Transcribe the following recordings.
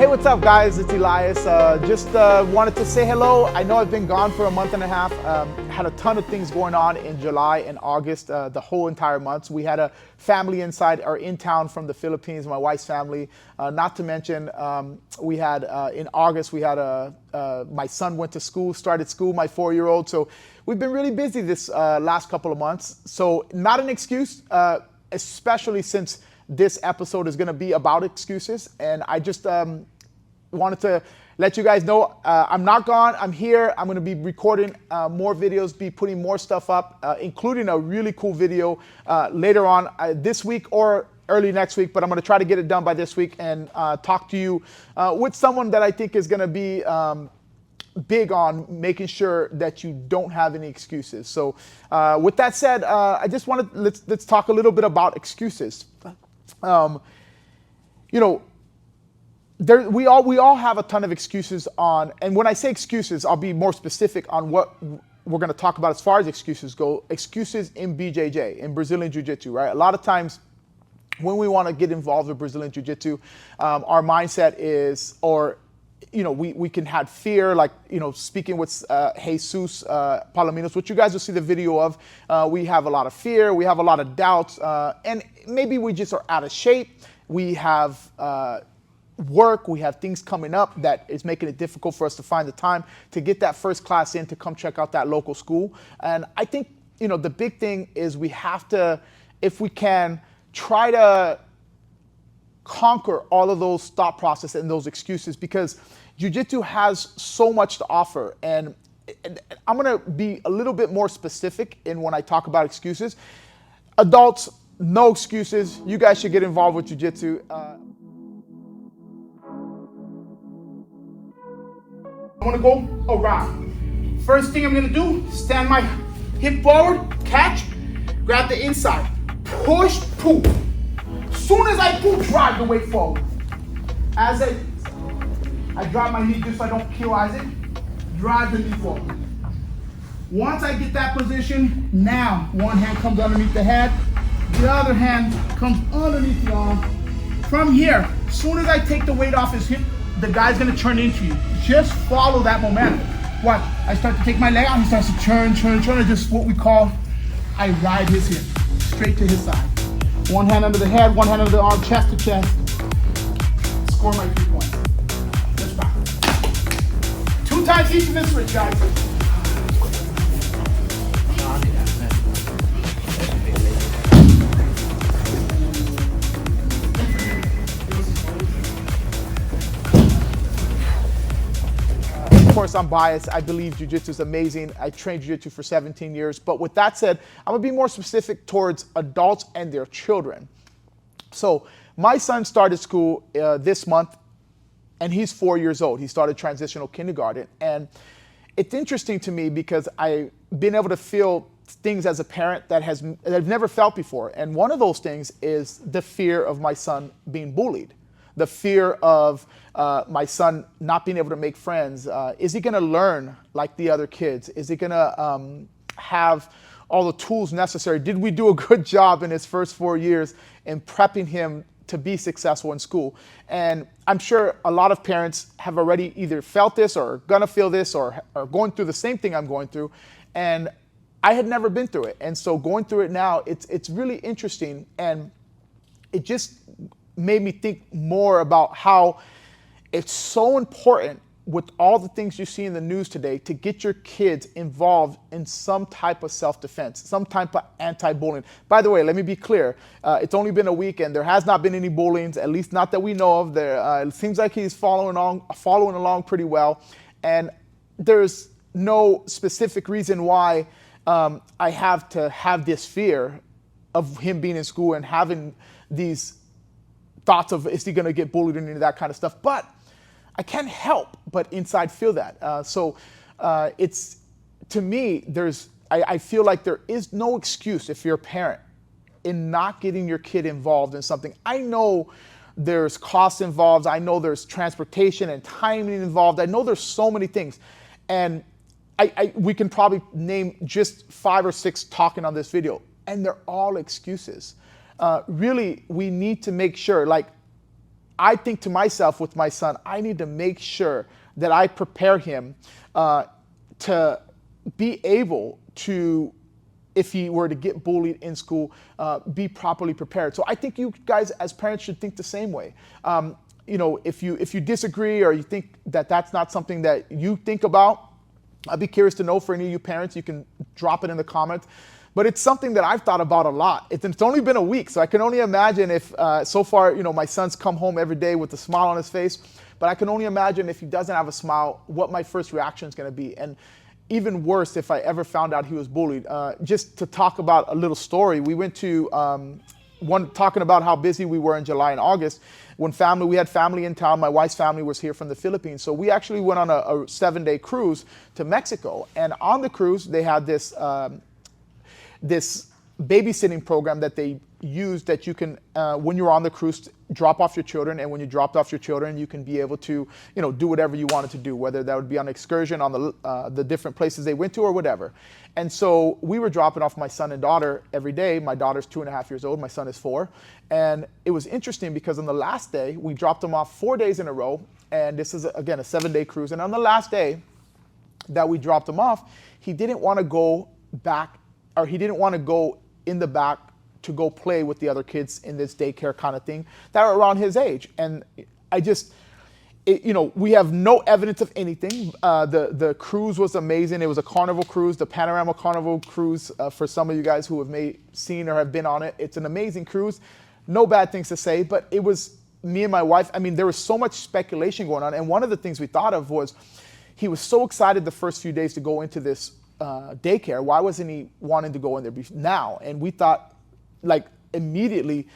Hey, what's up, guys? It's Elias. Just wanted to say hello. I know I've been gone for a month and a half. Had a ton of things going on in July and August, the whole entire month. We had a family in town from the Philippines, my wife's family. Not to mention, we had in August, we had my son went to school, started school, my 4-year-old. So we've been really busy this last couple of months. So not an excuse, especially since this episode is going to be about excuses. And I just wanted to let you guys know I'm not gone. I'm here. I'm going to be recording more videos, be putting more stuff up, including a really cool video later on this week or early next week. But I'm going to try to get it done by this week and talk to you with someone that I think is going to be big on making sure that you don't have any excuses. So with that said, I just wanted, let's talk a little bit about excuses. You know, we all have a ton of excuses on, and when I say excuses, I'll be more specific on what we're going to talk about as far as excuses go. Excuses in BJJ, in Brazilian Jiu-Jitsu, right? A lot of times when we want to get involved with Brazilian Jiu-Jitsu, our mindset is, or we can have fear, like, speaking with Jesus Palominos, which you guys will see the video of. We have a lot of fear, we have a lot of doubts, and maybe we just are out of shape. We have work, we have things coming up that is making it difficult for us to find the time to get that first class in to come check out that local school. And I think, the big thing is we have to, if we can, try to conquer all of those thought processes and those excuses, because Jiu-Jitsu has so much to offer. And I'm going to be a little bit more specific in when I talk about excuses. Adults, no excuses. You guys should get involved with Jiu-Jitsu. I'm going to go around. First thing I'm going to do, stand my hip forward, catch, grab the inside, push, pull. Soon as I pull, drive the weight forward. As I drop my knee just so I don't kill Isaac, drive the knee forward. Once I get that position, now one hand comes underneath the head, the other hand comes underneath the arm. From here, as soon as I take the weight off his hip, the guy's gonna turn into you. Just follow that momentum. What? I start to take my leg out, he starts to turn, and just what we call, I ride his hip, straight to his side. One hand under the head, one hand under the arm, chest to chest. Score my 3 points. Let's rock. 2 times each in this switch, guys. Of course, I'm biased. I believe Jiu-Jitsu is amazing. I trained Jiu-Jitsu for 17 years. But with that said, I'm going to be more specific towards adults and their children. So my son started school this month, and he's 4 years old. He started transitional kindergarten. And it's interesting to me because I've been able to feel things as a parent that I've never felt before. And one of those things is the fear of my son being bullied. The fear of my son not being able to make friends. Is he going to learn like the other kids? Is he going to have all the tools necessary? Did we do a good job in his first 4 years in prepping him to be successful in school? And I'm sure a lot of parents have already either felt this or going to feel this or are going through the same thing I'm going through. And I had never been through it. And so going through it now, it's really interesting. And it just made me think more about how it's so important with all the things you see in the news today to get your kids involved in some type of self-defense, some type of anti-bullying. By the way, let me be clear. It's only been a week and there has not been any bullying, at least not that we know of. It seems like he's following along pretty well. And there's no specific reason why I have to have this fear of him being in school and having these thoughts of, is he going to get bullied and any of that kind of stuff? But I can't help but inside feel that. So it's, to me, I feel like there is no excuse if you're a parent in not getting your kid involved in something. I know there's costs involved. I know there's transportation and timing involved. I know there's so many things. And we can probably name just 5 or 6 talking on this video, and they're all excuses. Really, we need to make sure, like, I think to myself with my son, I need to make sure that I prepare him to be able to, if he were to get bullied in school, be properly prepared. So I think you guys as parents should think the same way. If you disagree or you think that that's not something that you think about, I'd be curious to know. For any of you parents, you can drop it in the comments. But it's something that I've thought about a lot. It's only been a week, so I can only imagine if, so far, my son's come home every day with a smile on his face, but I can only imagine if he doesn't have a smile, what my first reaction is gonna be. And even worse, if I ever found out he was bullied. Just to talk about a little story, we went to, talking about how busy we were in July and August, we had family in town. My wife's family was here from the Philippines. So we actually went on a 7-day cruise to Mexico. And on the cruise, they had this babysitting program that they use that you can, when you're on the cruise, drop off your children. And when you dropped off your children, you can be able to, do whatever you wanted to do, whether that would be on excursion on the different places they went to or whatever. And so we were dropping off my son and daughter every day. My daughter's 2.5 years old. My son is 4. And it was interesting because on the last day, we dropped them off 4 days in a row. And this is, again, a 7-day cruise. And on the last day that we dropped him off, he didn't want to go back, or he didn't want to go in the back to go play with the other kids in this daycare kind of thing that are around his age. And we have no evidence of anything. The cruise was amazing. It was a Carnival cruise, the Panorama Carnival cruise. For some of you guys who have seen or have been on it, it's an amazing cruise. No bad things to say, but it was me and my wife. I mean, there was so much speculation going on. And one of the things we thought of was he was so excited the first few days to go into this daycare. Why wasn't he wanting to go in there now? And we thought, immediately,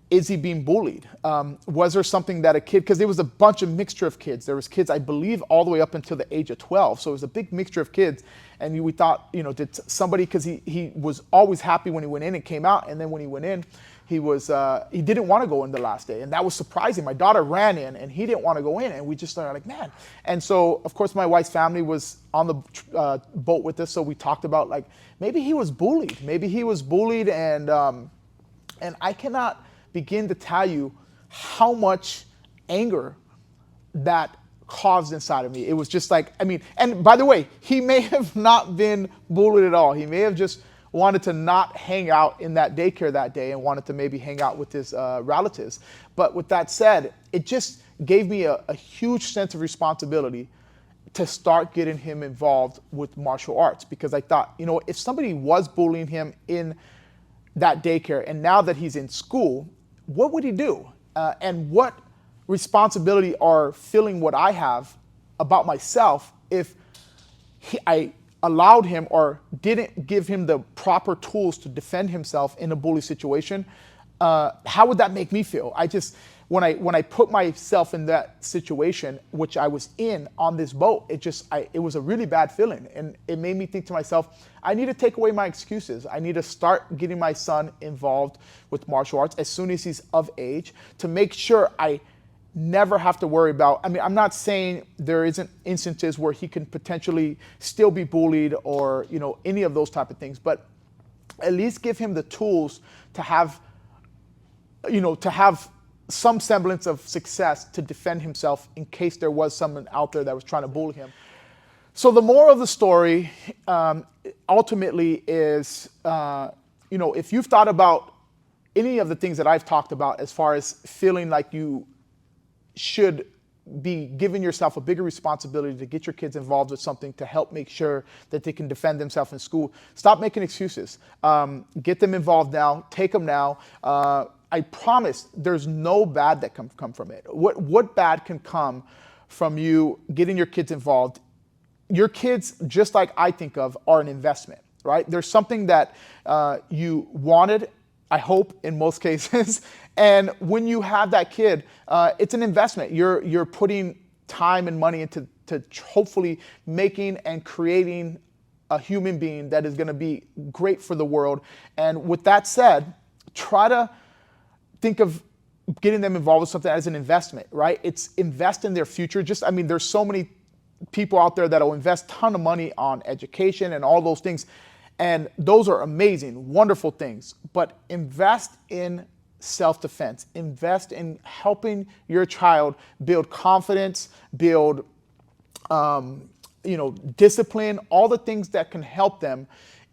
is he being bullied? Was there something that a kid, because there was a bunch of mixture of kids. There was kids, I believe, all the way up until the age of 12. So it was a big mixture of kids. And we thought, did somebody, because he was always happy when he went in and came out. And then when he went in, he didn't want to go in the last day. And that was surprising. My daughter ran in and he didn't want to go in. And we just started like, man. And so, of course, my wife's family was on the boat with us. So we talked about maybe he was bullied. Maybe he was bullied. And I cannot begin to tell you how much anger that caused inside of me. It was just and by the way, he may have not been bullied at all. He may have just wanted to not hang out in that daycare that day and wanted to maybe hang out with his relatives. But with that said, it just gave me a huge sense of responsibility to start getting him involved with martial arts, because I thought, if somebody was bullying him in that daycare and now that he's in school, what would he do? And what responsibility or feeling would I have about myself if I allowed him or didn't give him the proper tools to defend himself in a bully situation? How would that make me feel? When I put myself in that situation, which I was in on this boat, it was a really bad feeling. And it made me think to myself, I need to take away my excuses. I need to start getting my son involved with martial arts as soon as he's of age to make sure I never have to worry about, I'm not saying there isn't instances where he can potentially still be bullied or, any of those type of things, but at least give him the tools to have some semblance of success to defend himself in case there was someone out there that was trying to bully him. So the moral of the story ultimately is, if you've thought about any of the things that I've talked about as far as feeling like you should be giving yourself a bigger responsibility to get your kids involved with something to help make sure that they can defend themselves in school, stop making excuses. Get them involved now. Take them now. I promise there's no bad that can come from it. What bad can come from you getting your kids involved? Your kids, just like I think of, are an investment, right? There's something that you wanted, I hope, in most cases. And when you have that kid, it's an investment. You're putting time and money into hopefully making and creating a human being that is going to be great for the world. And with that said, try to think of getting them involved with something as an investment, right? It's invest in their future. There's so many people out there that will invest a ton of money on education and all those things. And those are amazing, wonderful things. But invest in self-defense. Invest in helping your child build confidence, build discipline, all the things that can help them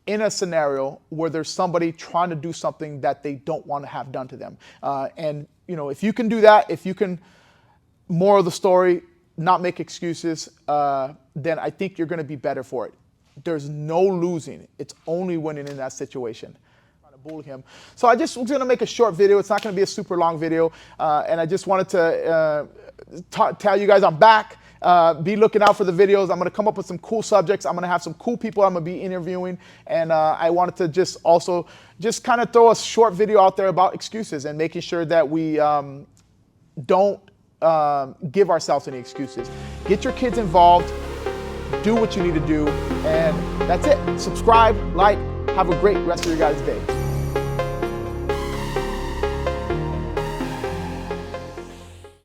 in a scenario where there's somebody trying to do something that they don't want to have done to them. If you can do that, if you can, moral of the story, not make excuses, then I think you're going to be better for it. There's no losing. It's only winning in that situation. Trying to bully him. So I just was going to make a short video. It's not going to be a super long video. And I just wanted to tell you guys I'm back. Be looking out for the videos. I'm going to come up with some cool subjects. I'm going to have some cool people I'm going to be interviewing. And I wanted to just kind of throw a short video out there about excuses and making sure that we don't give ourselves any excuses. Get your kids involved. Do what you need to do. And that's it. Subscribe, like, have a great rest of your guys' day.